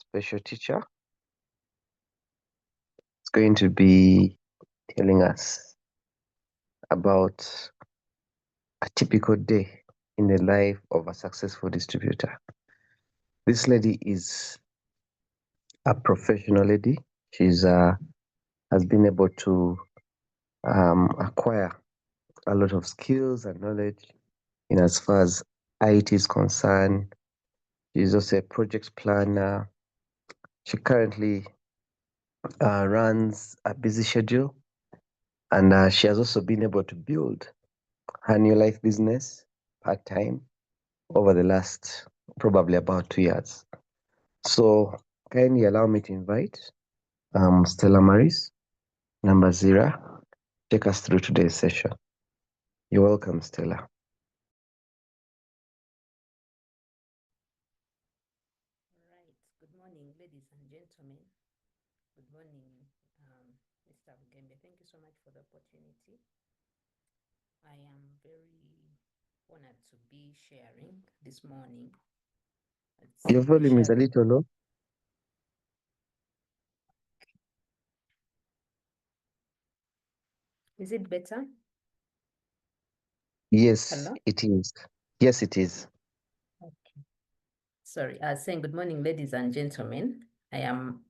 special teacher. It's going to be telling us about a typical day in the life of a successful distributor. This lady is a professional lady. She's has been able to acquire a lot of skills and knowledge in as far as IT is concerned. She's also a project planner. She currently runs a busy schedule, and she has also been able to build her new life business part-time over the last probably about 2 years. So kindly allow me to invite Stella Maris Nambaziira take us through today's session. You're welcome, Stella. Right. Good morning, ladies and gentlemen. Good morning, Mr. Bugembe. Thank you so much for the opportunity. I am very honored to be sharing this morning. Your volume is a little low. Is it better? Yes, Hello? it is. Yes, it is. Okay. Sorry, I was saying good morning, ladies and gentlemen. I am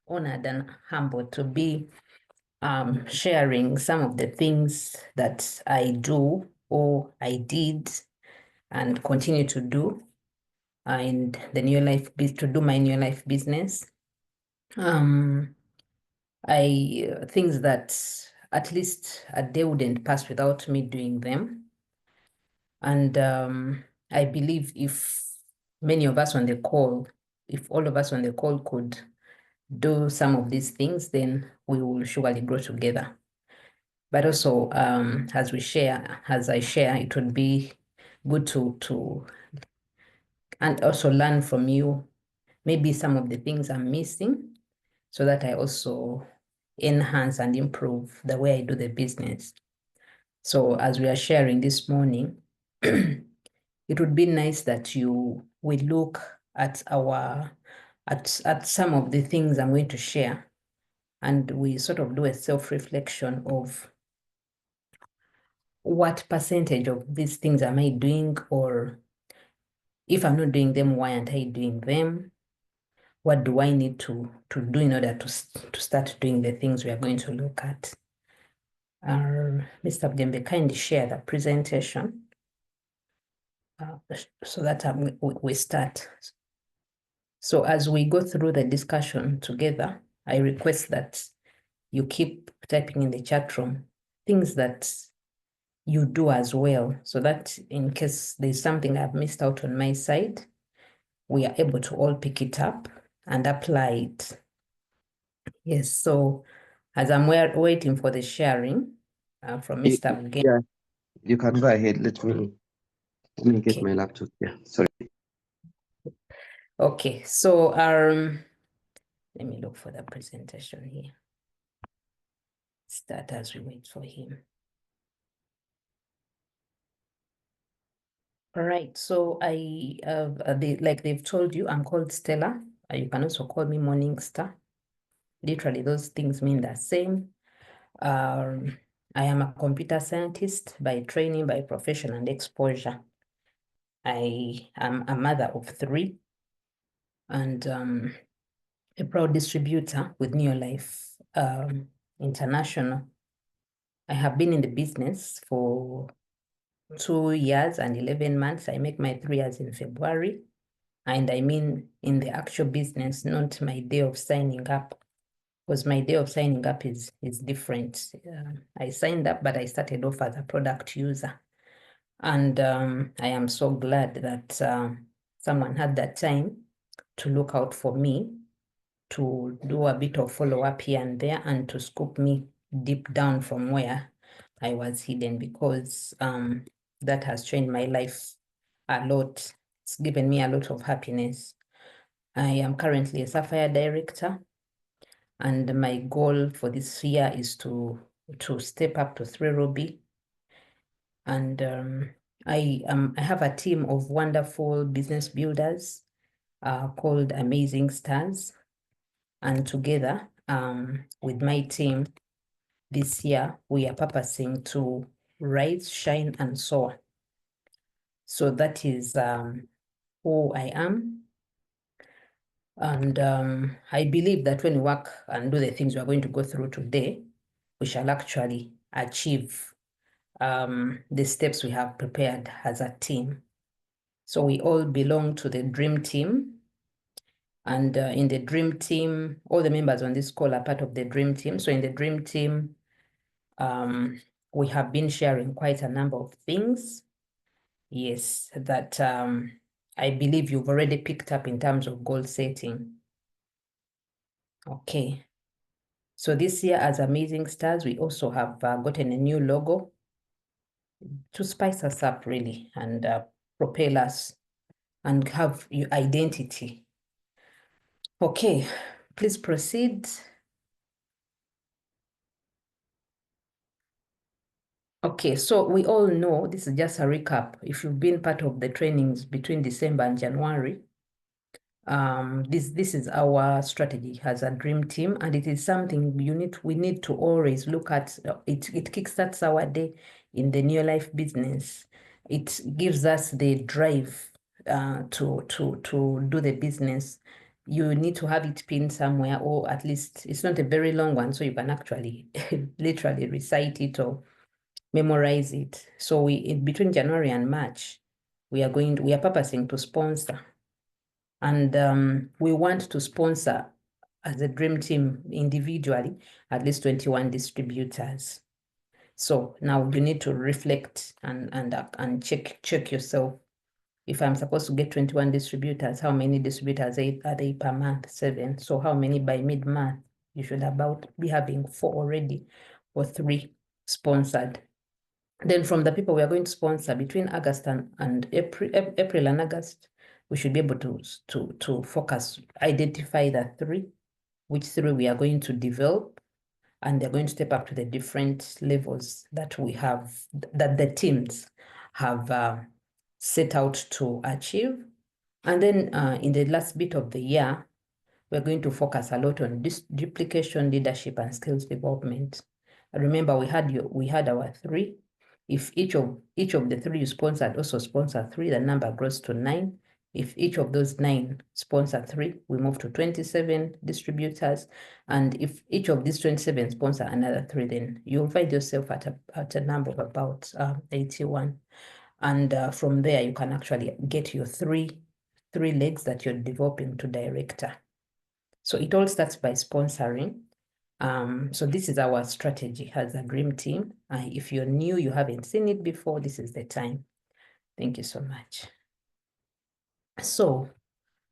honored and humbled to be sharing some of the things that I do or I did and continue to do and the new life to do my new life business. Things that at least a day wouldn't pass without me doing them. And I believe if many of us on the call, if all of us on the call could do some of these things, then we will surely grow together. But also, as I share, it would be good to and also learn from you maybe some of the things I'm missing so that I also enhance and improve the way I do the business. So as we are sharing this morning, it would be nice that we look at at some of the things I'm going to share, and we sort of do a self-reflection of what percentage of these things am I doing, or if I'm not doing them, why aren't I doing them? What do I need to do in order to start doing the things we are going to look at? Mr. Bugembe, kindly share the presentation so that we start. So as we go through the discussion together, I request that you keep typing in the chat room things that you do as well, so that in case there's something I've missed out on my side, we are able to all pick it up and apply it. Yes, so as I'm waiting for the sharing from Mr. Bugembe. Yeah, you can go ahead. Let me get my laptop here. Sorry. Okay, so let me look for the presentation here. Start as we wait for him. All right, so I like they've told you, I'm called Stella. You can also call me Morning Star. Literally, those things mean the same. I am a computer scientist by training, by profession, and exposure. I am a mother of 3 and a proud distributor with New Life International. I have been in the business for 2 years and 11 months. I make my 3 years in February. And I mean in the actual business, not my day of signing up, because my day of signing up is different. I signed up, but I started off as a product user. And I am so glad that someone had that time to look out for me, to do a bit of follow-up here and there, and to scoop me deep down from where I was hidden, because that has changed my life a lot. It's given me a lot of happiness. I am currently a Sapphire director, and my goal for this year is to step up to 3 Ruby. And I have a team of wonderful business builders called Amazing Stars. And together with my team this year, we are purposing to rise, shine, and soar. So that is who I am. And I believe that when we work and do the things we are going to go through today, we shall actually achieve the steps we have prepared as a team. So we all belong to the dream team. And in the dream team, all the members on this call are part of the dream team. So in the dream team, we have been sharing quite a number of things. Yes, that I believe you've already picked up in terms of goal setting. Okay. So this year as Amazing Stars, we also have gotten a new logo to spice us up really and propel us and have your identity. Okay, please proceed. Okay, so we all know, this is just a recap. If you've been part of the trainings between December and January, this is our strategy as a dream team, and it is something we need to always look at. It kickstarts our day in the new life business. It gives us the drive to do the business. You need to have it pinned somewhere, or at least it's not a very long one, so you can actually literally recite it or memorize it. So between January and March, we are purposing to sponsor. And we want to sponsor as a dream team individually at least 21 distributors. So now you need to reflect and check yourself. If I'm supposed to get 21 distributors, how many distributors are they per month? 7. So how many by mid-month? You should about be having 4 already or 3 sponsored. Then from the people we are going to sponsor between August and April and August, we should be able to focus, identify the 3, which 3 we are going to develop, and they're going to step up to the different levels that we have, that the teams have set out to achieve. And then in the last bit of the year, we're going to focus a lot on duplication, leadership, and skills development. Remember, we had our 3. If each of the 3 you sponsored also sponsor 3, the number grows to 9. If each of those 9 sponsor 3, we move to 27 distributors. And if each of these 27 sponsor another 3, then you'll find yourself at a number of about 81. And from there, you can actually get your three legs that you're developing to director. So it all starts by sponsoring. So this is our strategy as a dream team. If you're new, you haven't seen it before, this is the time. Thank you so much. So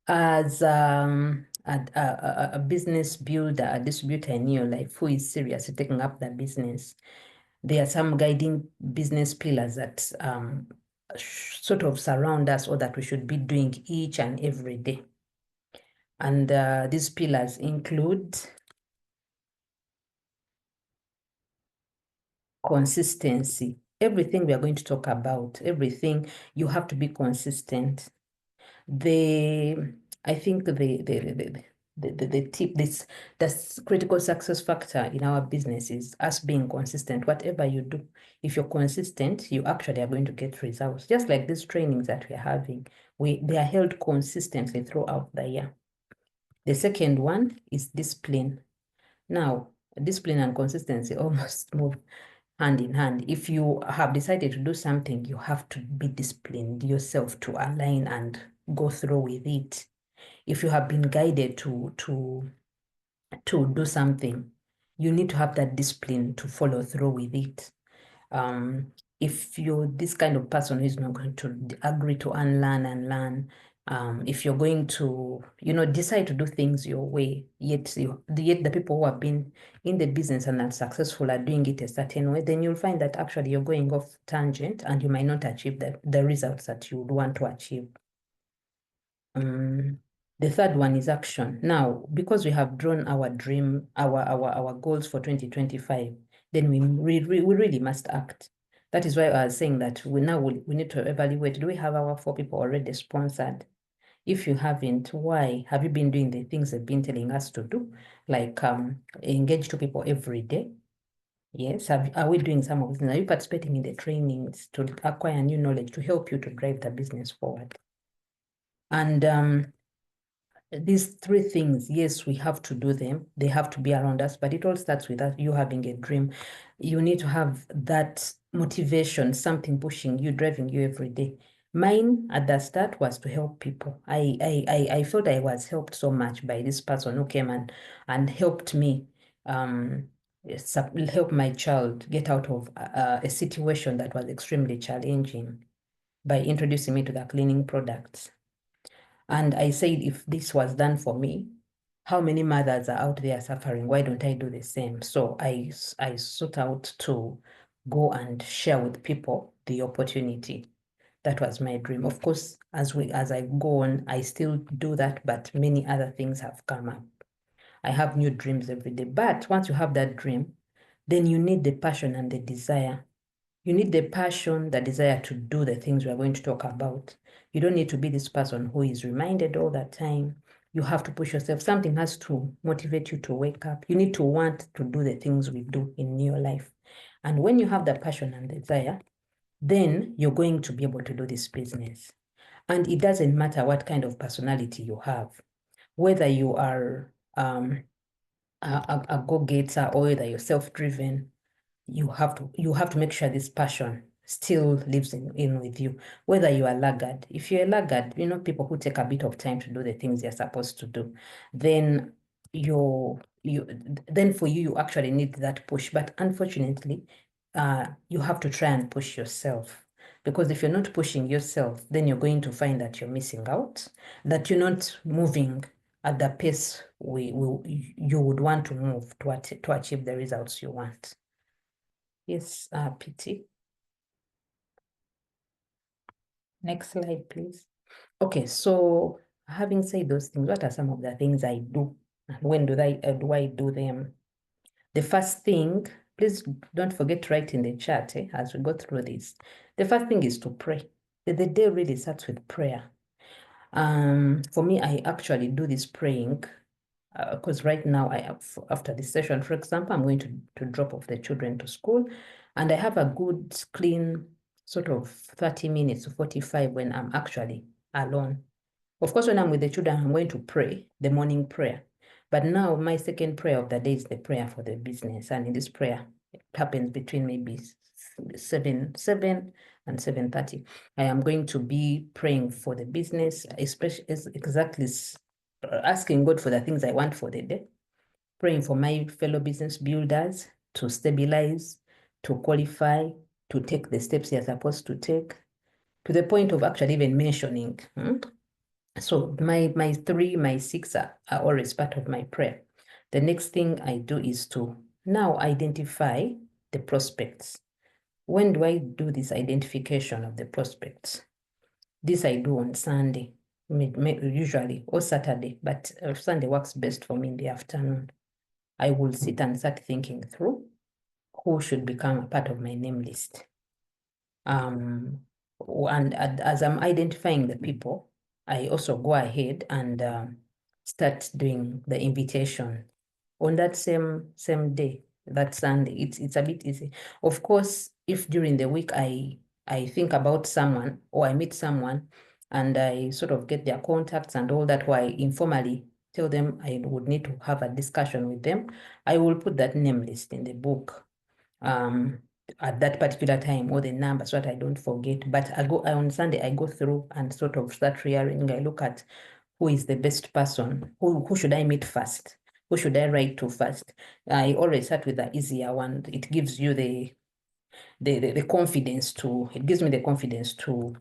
as a business builder, a distributor in your life who is seriously taking up the business, there are some guiding business pillars that sort of surround us, or that we should be doing each and every day. And these pillars include consistency. Everything we are going to talk about, everything, you have to be consistent. I think the tip, this critical success factor in our business is us being consistent. Whatever you do, if you're consistent, you actually are going to get results. Just like these trainings that we're having, they are held consistently throughout the year. The second one is discipline. Now, discipline and consistency almost move hand in hand. If you have decided to do something, you have to be disciplined yourself to align and go through with it. If you have been guided to do something, you need to have that discipline to follow through with it. If you're this kind of person who is not going to agree to unlearn and learn, if you're going to, decide to do things your way, yet the people who have been in the business and are successful are doing it a certain way, then you'll find that actually you're going off tangent and you might not achieve the results that you would want to achieve. The third one is action. Now, because we have drawn our dream, our goals for 2025, then we really must act. That is why I was saying that we need to evaluate, do we have our 4 people already sponsored? If you haven't, why? Have you been doing the things they've been telling us to do? Like engage 2 people every day? Yes. Are we doing some of these? Are you participating in the trainings to acquire new knowledge to help you to drive the business forward? And these 3 things, yes, we have to do them. They have to be around us, but it all starts with you having a dream. You need to have that motivation, something pushing you, driving you every day. Mine at the start was to help people. I felt I was helped so much by this person who came and helped me help my child get out of a situation that was extremely challenging by introducing me to the cleaning products. And I said, if this was done for me, how many mothers are out there suffering? Why don't I do the same? So I sought out to go and share with people the opportunity. That was my dream. Of course, as I go on, I still do that, but many other things have come up. I have new dreams every day. But once you have that dream, then you need the passion and the desire. You need the passion, the desire to do the things we are going to talk about. You don't need to be this person who is reminded all the time. You have to push yourself. Something has to motivate you to wake up. You need to want to do the things we do in your life. And when you have that passion and desire, then you're going to be able to do this business. And it doesn't matter what kind of personality you have, whether you are a go-getter or whether you're self-driven, you have to make sure this passion still lives in with you, whether you are laggard. If you're a laggard, people who take a bit of time to do the things they're supposed to do, then then for you actually need that push. But unfortunately, you have to try and push yourself, because if you're not pushing yourself, then you're going to find that you're missing out, that you're not moving at the pace you would want to move to achieve the results you want. Yes, PT. Next slide, please. Okay, so having said those things, what are some of the things I do? When do I do them? The first thing, please don't forget to write in the chat as we go through this. The first thing is to pray. The day really starts with prayer. For me, I actually do this praying because right now after this session, for example, I'm going to drop off the children to school, and I have a good clean sort of 30 minutes to 45 when I'm actually alone. Of course, when I'm with the children, I'm going to pray the morning prayer. But now my second prayer of the day is the prayer for the business. And in this prayer, it happens between maybe 7 and 7:30. I am going to be praying for the business, especially exactly asking God for the things I want for the day, praying for my fellow business builders to stabilize, to qualify, to take the steps they're supposed to take, to the point of actually even mentioning. So my 3, my 6 are always part of my prayer. The next thing I do is to now identify the prospects. When do I do this identification of the prospects? This I do on Sunday, usually, or Saturday, but Sunday works best for me in the afternoon. I will sit and start thinking through who should become a part of my name list. And as I'm identifying the people, I also go ahead and start doing the invitation on that same day, that Sunday. It's a bit easy. Of course, if during the week I think about someone or I meet someone and I sort of get their contacts and all that, why informally tell them I would need to have a discussion with them, I will put that name list in the book at that particular time, or the number, so that I don't forget. But on Sunday, I go through and sort of start rearranging. I look at who is the best person, who should I meet first, who should I write to first. I always start with the easier one. It gives you the confidence it gives me the confidence to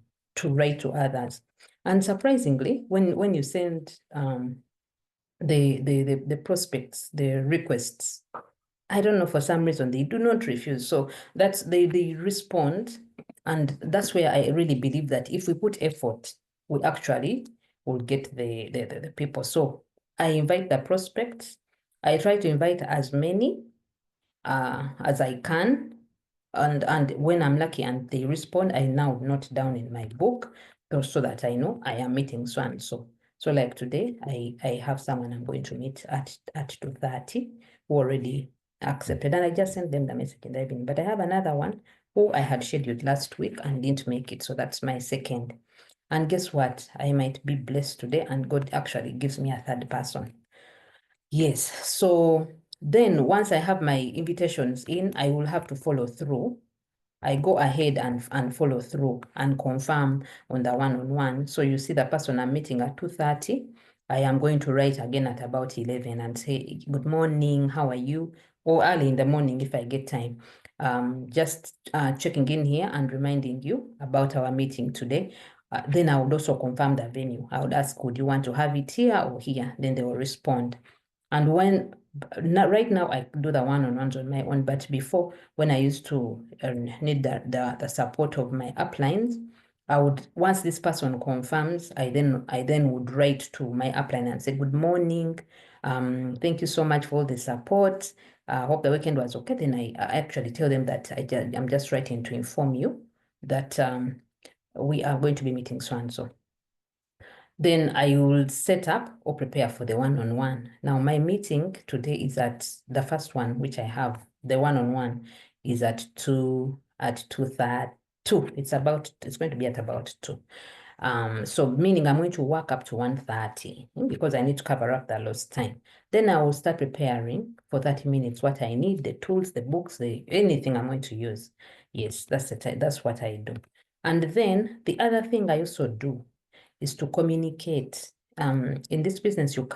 write to others. And surprisingly, when you send the prospects, the requests, I don't know, for some reason they do not refuse. So that's they respond, and that's where I really believe that if we put effort, we actually will get the people. So I invite the prospects. I try to invite as many as I can, and when I'm lucky and they respond, I now note down in my book so that I know I am meeting so and so. So like today, I have someone I'm going to meet at 2:30 who already accepted, and I just sent them the message in the evening. But I have another one who I had scheduled last week and didn't make it. So that's my second. And guess what? I might be blessed today, and God actually gives me a third person. Yes. So then once I have my invitations in, I will have to follow through. I go ahead and follow through and confirm on the one-on-one. So you see the person I'm meeting at 2:30. I am going to write again at about 11 and say, good morning, how are you? Or early in the morning if I get time. Just checking in here and reminding you about our meeting today. Then I would also confirm the venue. I would ask, would you want to have it here or here? Then they will respond. And right now I do the one-on-ones on my own, but before, when I used to need the support of my uplines, I would, once this person confirms, I then would write to my upline and say, good morning, thank you so much for all the support. Hope the weekend was okay. Then I actually tell them that I'm just writing to inform you that we are going to be meeting so and so. Then I will set up or prepare for the one-on-one. Now, my meeting today is at the first one, which I have, the one-on-one is at 2:30. It's going to be at about 2. So meaning I'm going to work up to 1:30 because I need to cover up the lost time. Then I will start preparing for 30 minutes what I need, the tools, the books, anything I'm going to use. Yes, that's what I do. And then the other thing I also do is to communicate. In this business, you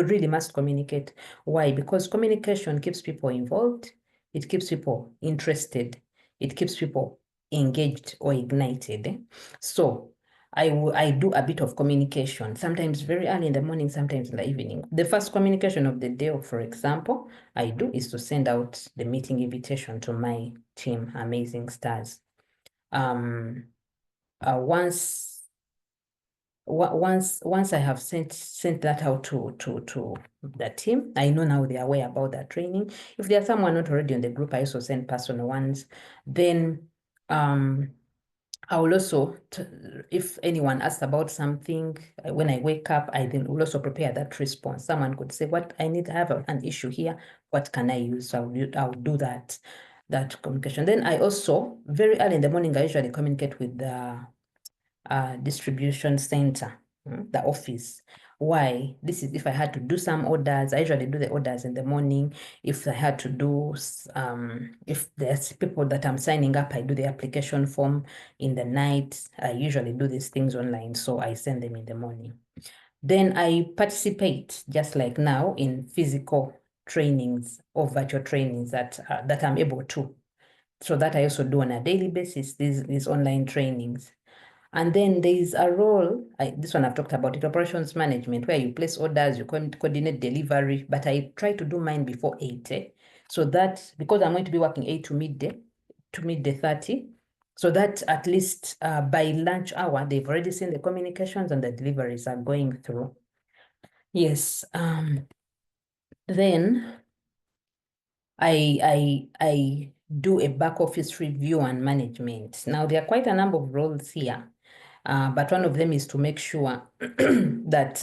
really must communicate. Why? Because communication keeps people involved, it keeps people interested, it keeps people engaged or ignited. So I do a bit of communication, sometimes very early in the morning, sometimes in the evening. The first communication of the day, for example, I do is to send out the meeting invitation to my team, Amazing Stars. Once I have sent that out to the team, I know now they are aware about that training. If there's someone not already on the group, I also send personal ones. Then I will also, if anyone asks about something, when I wake up, I then will also prepare that response. Someone could say, what I need to have an issue here, what can I use? So I'll do that communication. Then I also, very early in the morning, I usually communicate with the distribution center, the office. Why? This is if I had to do some orders. I usually do the orders in the morning. If I had to do, if there's people that I'm signing up, I do the application form in the night. I usually do these things online, so I send them in the morning. Then I participate, just like now, in physical trainings or virtual trainings that I'm able to. So that I also do on a daily basis, these online trainings. And then there is a role, this one I've talked about it, operations management, where you place orders, you coordinate delivery, but I try to do mine before 8. So that, because I'm going to be working 8 to midday 30, so that at least by lunch hour, they've already seen the communications and the deliveries are going through. Yes. Then I do a back office review and management. Now, there are quite a number of roles here. But one of them is to make sure that,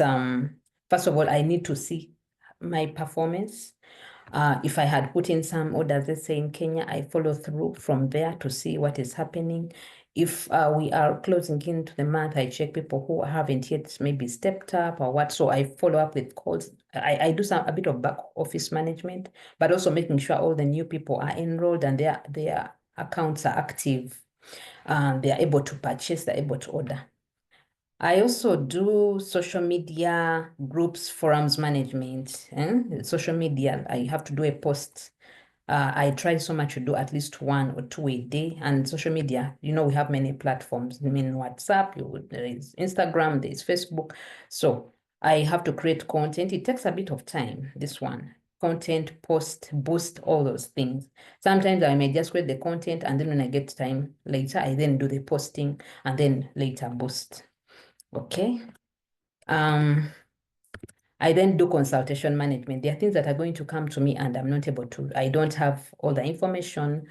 first of all, I need to see my performance. If I had put in some orders, let's say in Kenya, I follow through from there to see what is happening. If we are closing into the month, I check people who haven't yet maybe stepped up or what. So I follow up with calls. I do a bit of back office management, but also making sure all the new people are enrolled and their accounts are active. They are able to purchase, they're able to order. I also do social media groups, forums management. Social media, I have to do a post. I try so much to do at least 1 or 2 a day. And social media, we have many platforms. I mean, WhatsApp, there is Instagram, there is Facebook. So I have to create content. It takes a bit of time, this one. Content, post, boost, all those things. Sometimes I may just create the content, and then when I get time later, I then do the posting and then later boost. Okay. I then do consultation management. There are things that are going to come to me and I'm not able to, I don't have all the information.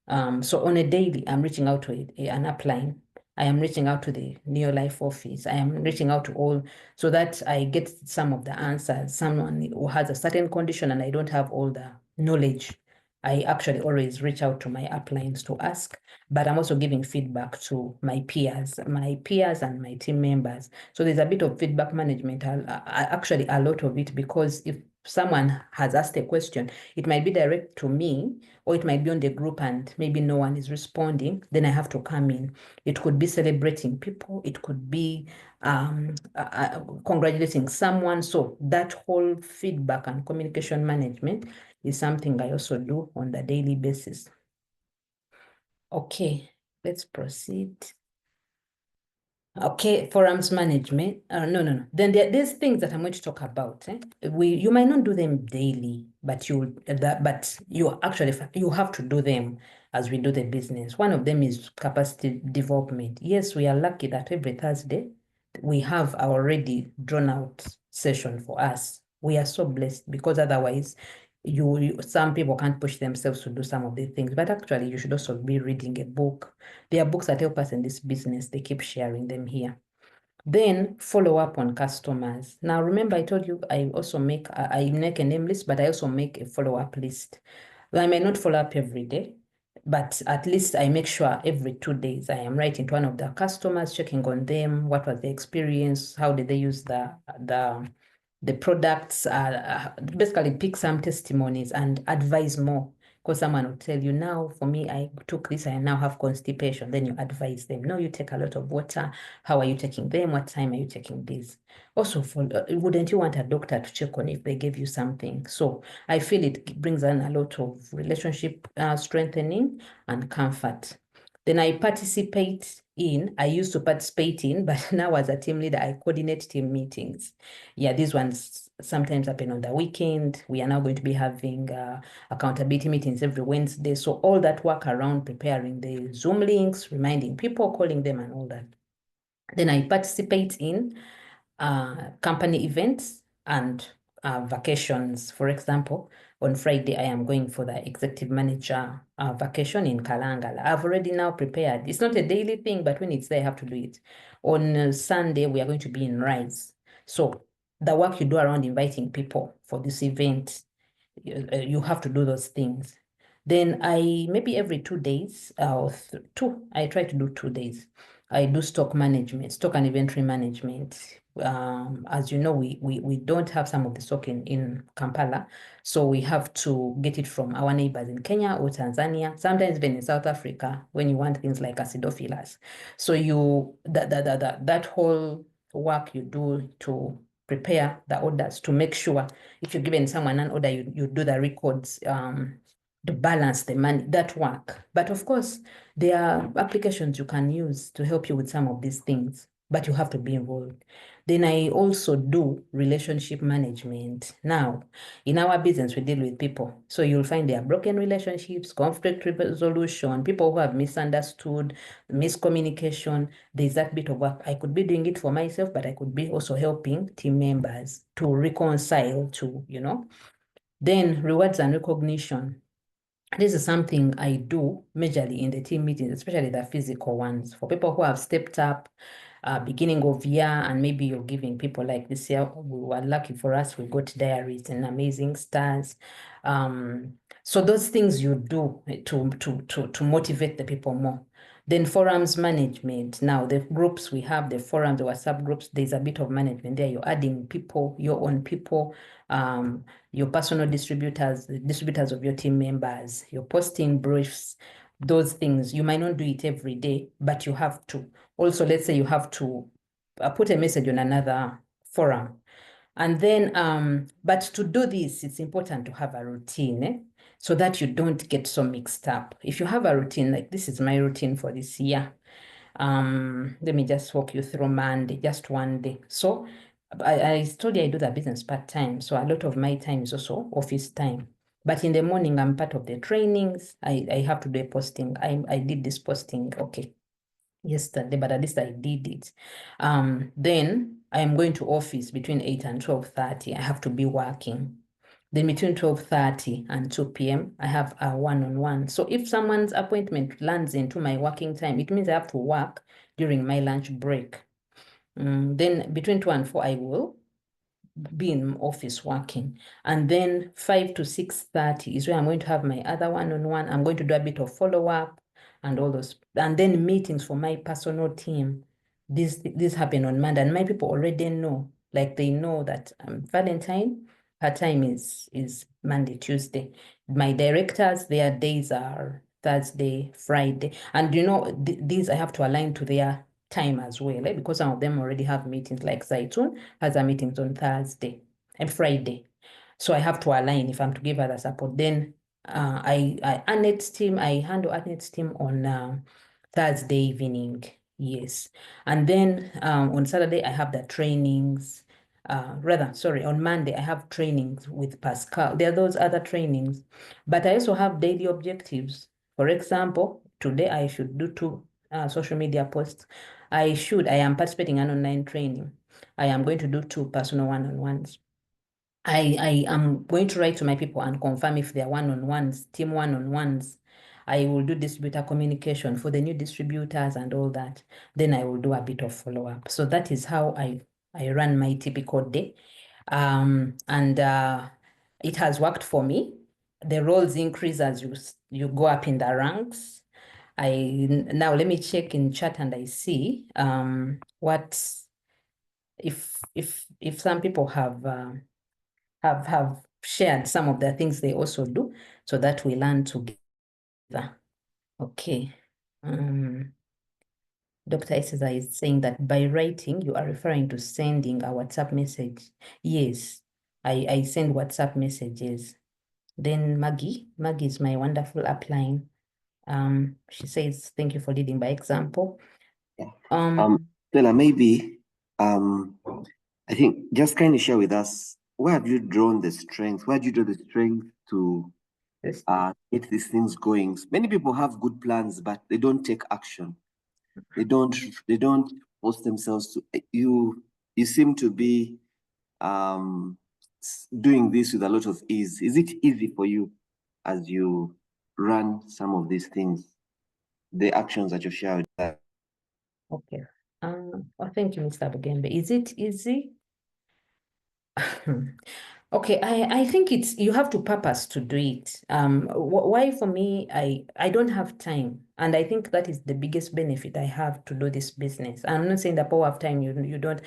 So on a daily, I'm reaching out to an upline I am reaching out to the Neo Life office. I am reaching out to all so that I get some of the answers. Someone who has a certain condition and I don't have all the knowledge, I actually always reach out to my uplines to ask, but I'm also giving feedback to my peers and my team members. So there's a bit of feedback management, actually a lot of it, because if someone has asked a question, it might be direct to me, or it might be on the group and maybe no one is responding, then I have to come in. It could be celebrating people, it could be congratulating someone. So that whole feedback and communication management is something I also do on the daily basis. Okay, let's proceed. Okay, forums management. No. Then there's things that I'm going to talk about. You might not do them daily, but you have to do them as we do the business. One of them is capacity development. Yes, we are lucky that every Thursday we have our already drawn out session for us. We are so blessed, because otherwise some people can't push themselves to do some of the things, but actually you should also be reading a book. There are books that help us in this business. They keep sharing them here. Then follow up on customers. Now, remember, I told you I also make a name list, but I also make a follow-up list. I may not follow up every day, but at least I make sure every 2 days I am writing to one of the customers, checking on them, what was the experience, how did they use the products, basically pick some testimonies and advise more. Because someone will tell you, now, for me, I took this, I now have constipation. Then you advise them, no, you take a lot of water. How are you taking them? What time are you taking this? Also, wouldn't you want a doctor to check on if they gave you something? So I feel it brings in a lot of relationship strengthening and comfort. Then I used to participate in, but now as a team leader, I coordinate team meetings. Yeah, these ones sometimes happen on the weekend. We are now going to be having accountability meetings every Wednesday. So all that work around preparing the Zoom links, reminding people, calling them and all that. Then I participate in company events and vacations. For example, on Friday, I am going for the executive manager vacation in Kalangala. I've already now prepared. It's not a daily thing, but when it's there, I have to do it. On Sunday, we are going to be in Rise. So the work you do around inviting people for this event, you have to do those things. Then maybe every 2 days, I try to do 2 days. I do stock management, stock and inventory management. As you know, we don't have some of the stock in Kampala, so we have to get it from our neighbors in Kenya or Tanzania, sometimes even in South Africa when you want things like acidophilus. So that whole work you do to prepare the orders, to make sure if you're giving someone an order, you do the records to balance the money, that work. But of course, there are applications you can use to help you with some of these things, but you have to be involved. Then I also do relationship management. Now, in our business, we deal with people. So you'll find there are broken relationships, conflict resolution, people who have misunderstood, miscommunication. There's that bit of work. I could be doing it for myself, but I could be also helping team members to reconcile Then rewards and recognition. This is something I do majorly in the team meetings, especially the physical ones. For people who have stepped up, beginning of year, and maybe you're giving people like this year, we were lucky for us, we got diaries and amazing stars. So those things you do to motivate the people more. Then forums management. Now the groups we have, the forums, the WhatsApp groups, there's a bit of management there. You're adding people, your own people, your personal distributors, the distributors of your team members, you're posting briefs, those things. You might not do it every day, but you have to. Also, let's say you have to put a message on another forum. And then, but to do this, it's important to have a routine, so that you don't get so mixed up. If you have a routine, like this is my routine for this year, let me just walk you through Monday, just one day. So I told you I do the business part-time, so a lot of my time is also office time. But in the morning, I'm part of the trainings. I have to do a posting. I did this posting, okay, yesterday, but at least I did it. Then I am going to office between 8 and 12:30. I have to be working. Then between 12:30 and 2 p.m., I have a one-on-one. So if someone's appointment lands into my working time, it means I have to work during my lunch break. Then between 2 and 4, I will be in office working. And then 5 to 6:30 is where I'm going to have my other one-on-one. I'm going to do a bit of follow-up and all those. And then meetings for my personal team. This happened on Monday, and my people already know, like they know that Valentine, her time is Monday, Tuesday. My directors, their days are Thursday, Friday. And these I have to align to their time as well, because some of them already have meetings, like Zaitun has a meetings on Thursday and Friday. So I have to align if I'm to give her the support. Then Annette's team, I handle Annette's team on Thursday evening. Yes. And then on Saturday, I have the trainings. On Monday, I have trainings with Pascal. There are those other trainings, but I also have daily objectives. For example, today I should do 2 social media posts. I am participating in an online training. I am going to do 2 personal one-on-ones. I am going to write to my people and confirm if they are one-on-ones, team one-on-ones. I will do distributor communication for the new distributors and all that. Then I will do a bit of follow-up. So that is how I run my typical day. And it has worked for me. The roles increase as you go up in the ranks. Now let me check in chat and I see what if some people have shared some of the things they also do, so that we learn together. Okay. Dr. Isisa is saying that by writing, you are referring to sending a WhatsApp message. Yes, I send WhatsApp messages. Then Maggie is my wonderful upline. She says, thank you for leading by example. Yeah. Stella, maybe, I think just kind of share with us, where have you drawn the strength? Where do you draw the strength to get these things going? Many people have good plans, but they don't take action. They don't force themselves to. You seem to be doing this with a lot of ease. Is it easy for you as you run some of these things, the actions that you shared? Okay. Thank you, Mr. Bugembe. Is it easy? Okay, I think you have to purpose to do it. Why for me, I don't have time, and I think that is the biggest benefit I have to do this business. I'm not saying the power of time, you don't,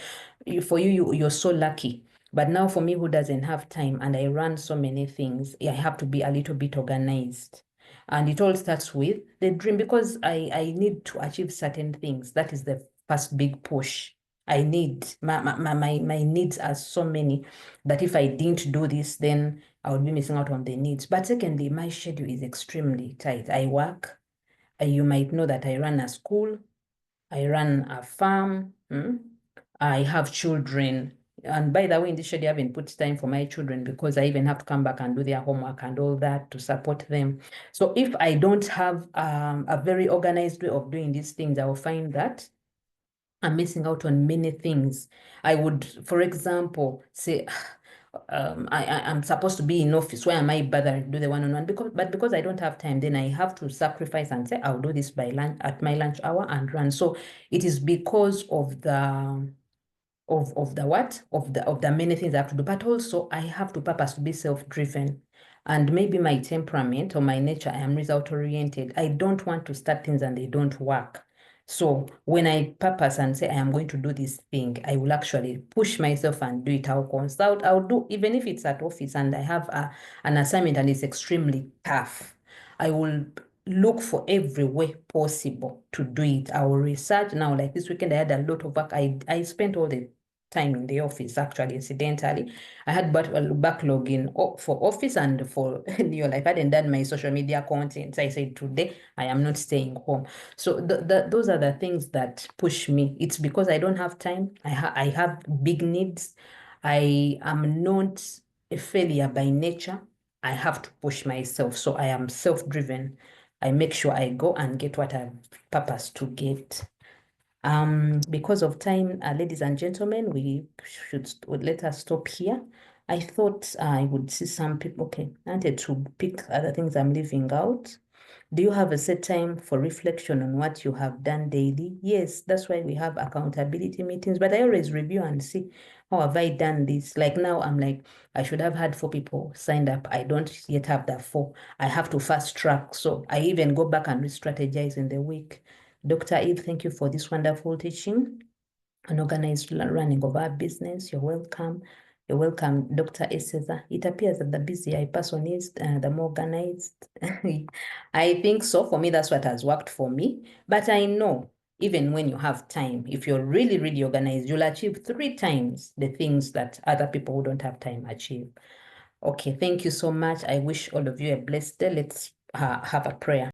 you're so lucky. But now for me, who doesn't have time, and I run so many things, I have to be a little bit organized. And it all starts with the dream, because I need to achieve certain things. That is the first big push. I need my needs are so many that if I didn't do this, then I would be missing out on the needs. But secondly, my schedule is extremely tight. I work. You might know that I run a school. I run a farm. I have children. And by the way, in this schedule, I haven't put time for my children, because I even have to come back and do their homework and all that to support them. So if I don't have a very organized way of doing these things, I will find that I'm missing out on many things. I would, for example, say, I'm supposed to be in office. Why am I bothering to do the one-on-one? Because I don't have time, then I have to sacrifice and say, I'll do this by lunch, at my lunch hour, and run. So it is because of the many things I have to do, but also I have to purpose to be self-driven. And maybe my temperament or my nature, I am result-oriented. I don't want to start things and they don't work. So when I purpose and say I am going to do this thing, I will actually push myself and do it. I'll consult. I'll do, even if it's at office and I have an assignment and it's extremely tough, I will look for every way possible to do it. I will research. Now, like this weekend, I had a lot of work. I spent all the time in the office, actually, incidentally. I had backlog for office and for your life. I hadn't done my social media content. So I said, today I am not staying home. So those are the things that push me. It's because I don't have time. I have big needs. I am not a failure by nature. I have to push myself. So I am self-driven. I make sure I go and get what I've purposed to get. Because of time, ladies and gentlemen, we should let us stop here. I thought I would see some people. Okay, I wanted to pick other things I'm leaving out. Do you have a set time for reflection on what you have done daily? Yes, that's why we have accountability meetings, but I always review and see, how have I done this? Like now, I'm like, I should have had 4 people signed up. I don't yet have that 4. I have to fast track. So I even go back and re-strategize in the week. Dr. Eve, thank you for this wonderful teaching. An organized running of our business. You're welcome. You're welcome, Dr. Eseza. It appears that the busier a person is, the more organized. I think so. For me, that's what has worked for me. But I know even when you have time, if you're really, really organized, you'll achieve 3 times the things that other people who don't have time achieve. Okay, thank you so much. I wish all of you a blessed day. Let's have a prayer.